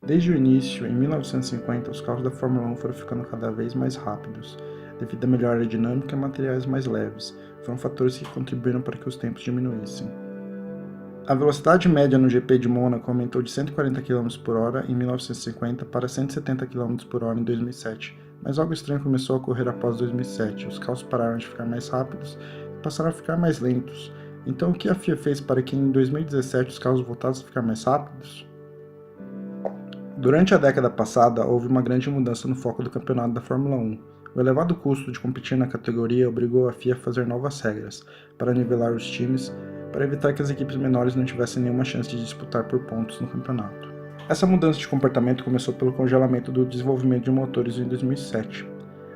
Desde o início, em 1950, os carros da Fórmula 1 foram ficando cada vez mais rápidos, devido à melhor aerodinâmica e materiais mais leves. Foram fatores que contribuíram para que os tempos diminuíssem. A velocidade média no GP de Mônaco aumentou de 140 km/h em 1950 para 170 km/h em 2007, mas algo estranho começou a ocorrer após 2007. Os carros pararam de ficar mais rápidos e passaram a ficar mais lentos. Então, o que a FIA fez para que em 2017 os carros voltassem a ficar mais rápidos? Durante a década passada, houve uma grande mudança no foco do campeonato da Fórmula 1. O elevado custo de competir na categoria obrigou a FIA a fazer novas regras para nivelar os times, para evitar que as equipes menores não tivessem nenhuma chance de disputar por pontos no campeonato. Essa mudança de comportamento começou pelo congelamento do desenvolvimento de motores em 2007.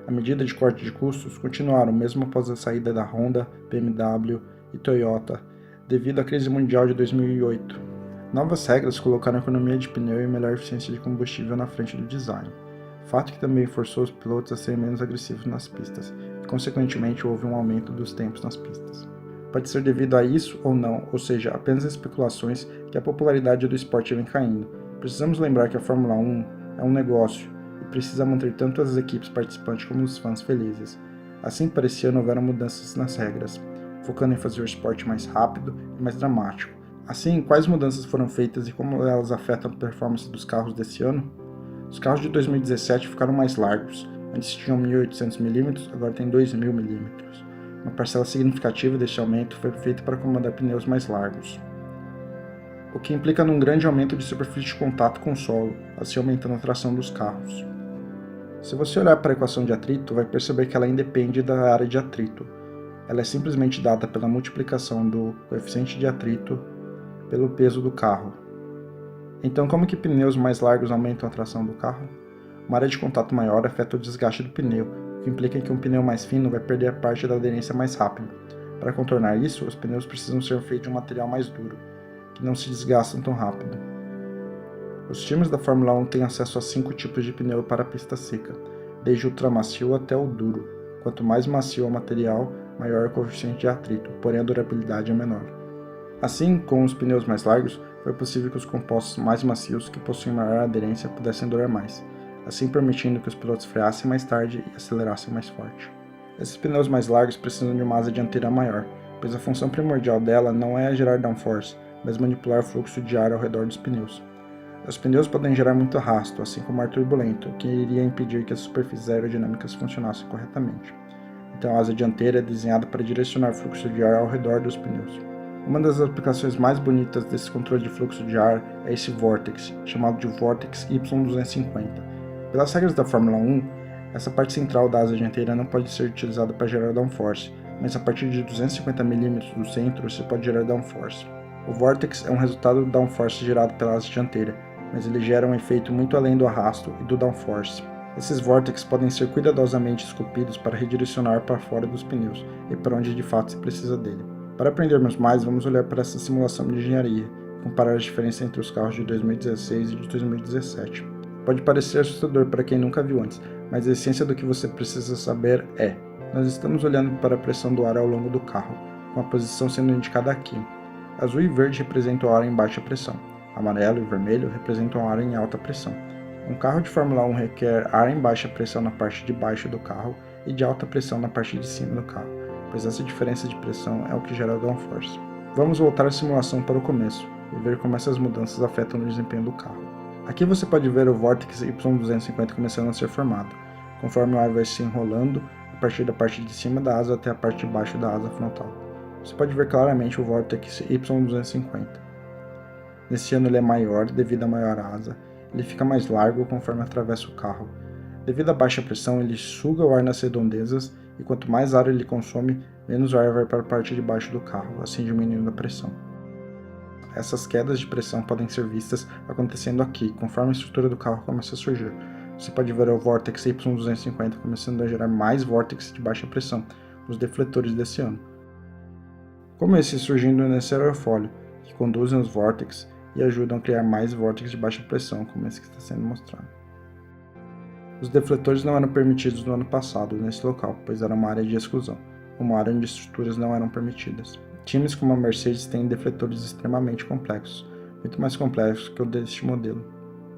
A medida de corte de custos continuaram mesmo após a saída da Honda, BMW e Toyota, devido à crise mundial de 2008. Novas regras colocaram a economia de pneu e melhor eficiência de combustível na frente do design, fato que também forçou os pilotos a serem menos agressivos nas pistas, e consequentemente houve um aumento dos tempos nas pistas. Pode ser devido a isso ou não, ou seja, apenas especulações, que a popularidade do esporte vem caindo. Precisamos lembrar que a Fórmula 1 é um negócio e precisa manter tanto as equipes participantes como os fãs felizes. Assim, para esse ano houveram mudanças nas regras, focando em fazer o esporte mais rápido e mais dramático. Assim, quais mudanças foram feitas e como elas afetam a performance dos carros desse ano? Os carros de 2017 ficaram mais largos. Antes tinham 1.800 mm, agora tem 2.000 mm. Uma parcela significativa deste aumento foi feita para acomodar pneus mais largos, o que implica num grande aumento de superfície de contato com o solo, assim aumentando a tração dos carros. Se você olhar para a equação de atrito, vai perceber que ela independe da área de atrito. Ela é simplesmente dada pela multiplicação do coeficiente de atrito pelo peso do carro. Então, como que pneus mais largos aumentam a tração do carro? Uma área de contato maior afeta o desgaste do pneu, o que implica que um pneu mais fino vai perder a parte da aderência mais rápido. Para contornar isso, os pneus precisam ser feitos de um material mais duro, que não se desgastam tão rápido. Os times da Fórmula 1 têm acesso a 5 tipos de pneu para a pista seca, desde o ultramacio até o duro. Quanto mais macio é o material, maior é o coeficiente de atrito, porém a durabilidade é menor. Assim, com os pneus mais largos, foi possível que os compostos mais macios, que possuem maior aderência, pudessem durar mais, assim permitindo que os pilotos freassem mais tarde e acelerassem mais forte. Esses pneus mais largos precisam de uma asa dianteira maior, pois a função primordial dela não é gerar downforce, mas manipular o fluxo de ar ao redor dos pneus. Os pneus podem gerar muito arrasto, assim como ar turbulento, o que iria impedir que as superfícies aerodinâmicas funcionassem corretamente. Então a asa dianteira é desenhada para direcionar o fluxo de ar ao redor dos pneus. Uma das aplicações mais bonitas desse controle de fluxo de ar é esse Vortex, chamado de Vortex Y250. Pelas regras da Fórmula 1, essa parte central da asa dianteira não pode ser utilizada para gerar downforce, mas a partir de 250 mm do centro você pode gerar downforce. O Vortex é um resultado do downforce gerado pela asa dianteira, mas ele gera um efeito muito além do arrasto e do downforce. Esses Vortex podem ser cuidadosamente esculpidos para redirecionar para fora dos pneus e para onde de fato se precisa dele. Para aprendermos mais, vamos olhar para essa simulação de engenharia, comparar as diferenças entre os carros de 2016 e de 2017. Pode parecer assustador para quem nunca viu antes, mas a essência do que você precisa saber é: nós estamos olhando para a pressão do ar ao longo do carro, com a posição sendo indicada aqui. Azul e verde representam o ar em baixa pressão, amarelo e vermelho representam o ar em alta pressão. Um carro de Fórmula 1 requer ar em baixa pressão na parte de baixo do carro e de alta pressão na parte de cima do carro, pois essa diferença de pressão é o que gera downforce. Vamos voltar a simulação para o começo e ver como essas mudanças afetam o desempenho do carro. Aqui você pode ver o Vortex Y250 começando a ser formado, conforme o ar vai se enrolando a partir da parte de cima da asa até a parte de baixo da asa frontal. Você pode ver claramente o Vortex Y250. Nesse ano ele é maior devido à maior asa, ele fica mais largo conforme atravessa o carro. Devido à baixa pressão, ele suga o ar nas redondezas e quanto mais ar ele consome, menos ar vai para a parte de baixo do carro, assim diminuindo a pressão. Essas quedas de pressão podem ser vistas acontecendo aqui, conforme a estrutura do carro começa a surgir. Você pode ver o Vortex Y250 começando a gerar mais vórtices de baixa pressão, os defletores desse ano. Como esse surgindo nesse aerofólio, que conduzem os vórtices e ajudam a criar mais vórtices de baixa pressão, como esse que está sendo mostrado. Os defletores não eram permitidos no ano passado nesse local, pois era uma área de exclusão, uma área onde estruturas não eram permitidas. Times como a Mercedes têm defletores extremamente complexos, muito mais complexos que o deste modelo.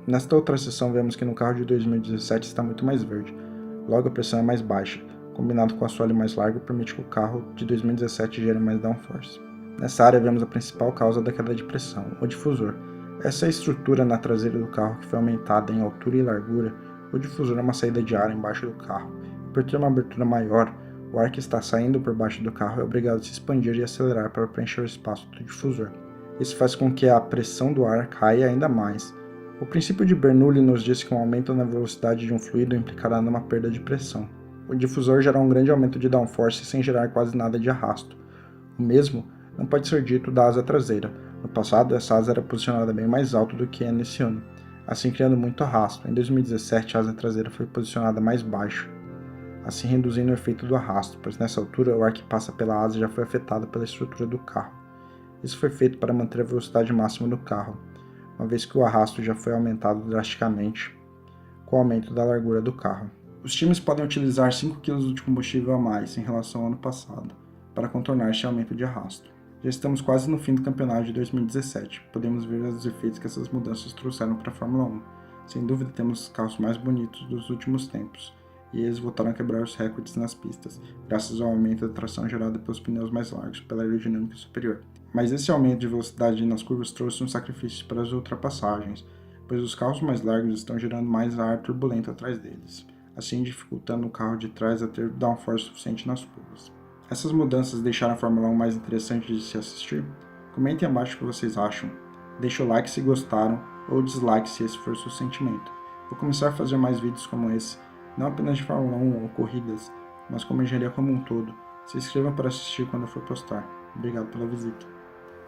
Nesta outra seção vemos que no carro de 2017 está muito mais verde, logo a pressão é mais baixa, combinado com o assoalho mais largo permite que o carro de 2017 gere mais downforce. Nessa área vemos a principal causa da queda de pressão, o difusor. Essa é a estrutura na traseira do carro que foi aumentada em altura e largura. O difusor é uma saída de ar embaixo do carro. Por ter uma abertura maior, o ar que está saindo por baixo do carro é obrigado a se expandir e acelerar para preencher o espaço do difusor. Isso faz com que a pressão do ar caia ainda mais. O princípio de Bernoulli nos diz que um aumento na velocidade de um fluido implicará numa perda de pressão. O difusor gera um grande aumento de downforce sem gerar quase nada de arrasto. O mesmo não pode ser dito da asa traseira. No passado, essa asa era posicionada bem mais alto do que é nesse ano, assim criando muito arrasto. Em 2017, a asa traseira foi posicionada mais baixo, assim reduzindo o efeito do arrasto, pois nessa altura o ar que passa pela asa já foi afetado pela estrutura do carro. Isso foi feito para manter a velocidade máxima do carro, uma vez que o arrasto já foi aumentado drasticamente com o aumento da largura do carro. Os times podem utilizar 5 kg de combustível a mais em relação ao ano passado, para contornar este aumento de arrasto. Já estamos quase no fim do campeonato de 2017, podemos ver os efeitos que essas mudanças trouxeram para a Fórmula 1. Sem dúvida temos os carros mais bonitos dos últimos tempos, e eles voltaram a quebrar os recordes nas pistas, graças ao aumento da tração gerada pelos pneus mais largos pela aerodinâmica superior. Mas esse aumento de velocidade nas curvas trouxe um sacrifício para as ultrapassagens, pois os carros mais largos estão gerando mais ar turbulento atrás deles, assim dificultando o carro de trás a ter downforce suficiente nas curvas. Essas mudanças deixaram a Fórmula 1 mais interessante de se assistir? Comentem abaixo o que vocês acham, deixe o like se gostaram ou dislike se esse for seu sentimento. Vou começar a fazer mais vídeos como esse, não apenas de Fórmula 1 ou corridas, mas como engenharia como um todo. Se inscrevam para assistir quando eu for postar. Obrigado pela visita.